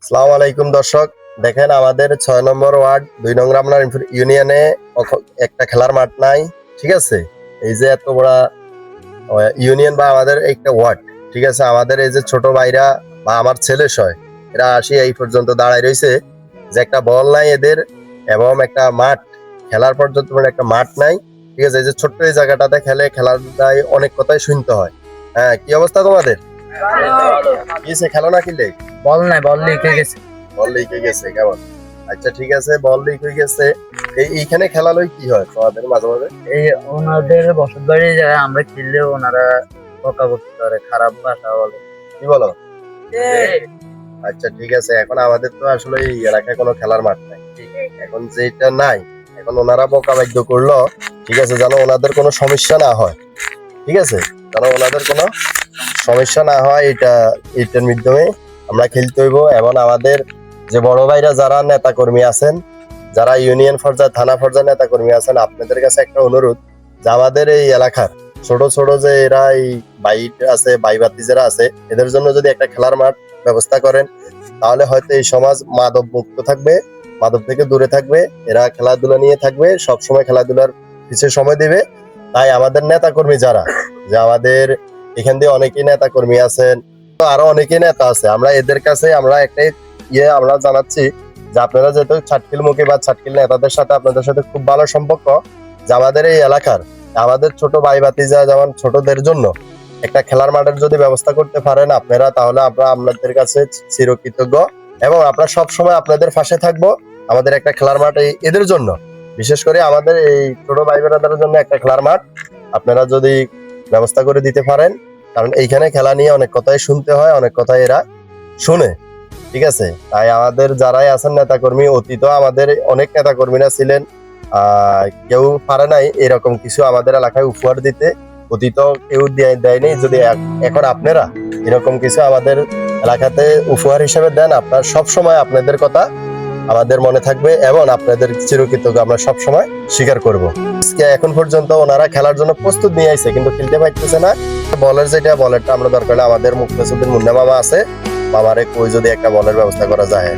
আসসালামু আলাইকুম দর্শক, দেখেন আমাদের ৬ নম্বর ওয়ার্ড ২ নং রামনার ইউনিয়নে একটা খেলার মাঠ নাই। ঠিক আছে, এই যে এত বড় ইউনিয়ন বা আমাদের একটা ওয়ার্ড, ঠিক আছে, আমাদের এই যে ছোট ভাইরা বা আমার ছেলে সয় এরা আসি এই পর্যন্ত দাঁড়ায় রয়েছে যে একটা বল নাই এদের, এবং একটা মাঠ খেলার পর্যন্ত একটা মাঠ নাই। ঠিক আছে, এই যে ছোট্ট এই জায়গাটাতে খেলার দায় অনেক কথাই শুনতে হয়। হ্যাঁ, কি অবস্থা তোমাদের? কি খেলো না কিনলে? বল নাই, বল লিক হয়ে গেছে। বল লিক হয়ে গেছে কেমন? আচ্ছা ঠিক আছে, বল লিক হয়ে গেছে। এইখানে খেলা লই কি হয় তোমাদের মাঝে মাঝে? এই ওনাদের বসত বাড়ি যায়, আমরা খেললে ওনারা বকাবকি করে, খারাপ ভাষা বলে। কি বলো? আচ্ছা ঠিক আছে, এখন আমাদের তো আসলে এই এলাকায় কোনো খেলার মাঠ নাই। এখন যেটা নাই, এখন ওনারা বকাবাদ্য করলো, ঠিক আছে, যেন ওনাদের কোনো সমস্যা না হয়। ঠিক আছে, যেন ওনাদের কোনো সমস্যা না হয়, এটার মাধ্যমে আমরা খেলতে হইব। এবং আমাদের যে বড় ভাইরা যারা নেতা কর্মী আছেন, যারা ইউনিয়ন পর্যায়ে থানা পর্যায়ে নেতা কর্মী আছেন, আপনাদের কাছে একটা অনুরোধ যে আমাদের এই এলাকার ছোট ছোট যে এরা এই আছে, ভাতিজারা আছে, এদের জন্য যদি একটা খেলার মাঠ ব্যবস্থা করেন, তাহলে হয়তো এই সমাজ মাদক মুক্ত থাকবে, মাদক থেকে দূরে থাকবে, এরা খেলাধুলা নিয়ে থাকবে, সবসময় খেলাধুলার পিছিয়ে সময় দেবে। তাই আমাদের নেতা কর্মী যারা, যে আমাদের এখান দিয়ে অনেকেই নেতা কর্মী আছেন, তো আরো অনেকেই নেতা আছে, আমরা এদের কাছে আমরা একটাই আমরা জানাচ্ছি যে আপনারা যেহেতু ছাটকিল মুখী বা ছাটকিল নেতাদের সাথে আপনাদের সাথে খুব ভালো সম্পর্ক, যে আমাদের এই এলাকার আমাদের ছোট ভাই ভাতিজা যেমন ছোটদের জন্য একটা খেলার মাঠের যদি ব্যবস্থা করতে পারেন আপনারা, তাহলে আমরা আপনাদের কাছে চিরকৃতজ্ঞ এবং আমরা সব সময় আপনাদের পাশে থাকবো। আমাদের একটা খেলার মাঠ এদের জন্য, বিশেষ করে আমাদের এই ছোট ভাই বোনেদের জন্য একটা খেলার মাঠ আপনারা যদি ব্যবস্থা করে দিতে পারেন, কারণ এইখানে খেলা নিয়ে অনেক কথাই শুনতে হয়, অনেক কথাই এরা শুনে। ঠিক আছে, তাই আমাদের যারাই আছেন নেতাকর্মী, অতীত আমাদের অনেক নেতাকর্মীরা ছিলেন, কেউ পারে নাই এরকম কিছু আমাদের এলাকায় উপহার দিতে, অতীত কেউ দেয়নি। যদি এখন আপনারা এরকম কিছু আমাদের এলাকাতে উপহার হিসেবে দেন, আপনার সব সময় আপনাদের কথা আমাদের মনে থাকবে এবং আপনাদের চিরকৃতজ্ঞ আমরা সব সময় স্বীকার করব। এখন পর্যন্ত ওনারা খেলার জন্য প্রস্তুত নিয়ে আইছে, কিন্তু খেলতে পারতেছে না। বলেরটা আমরা দরকার হলে আমাদের মুক্তিযুদ্ধের মুন্না মামা আছে, মামারে কই যদি একটা বলের ব্যবস্থা করা যায়।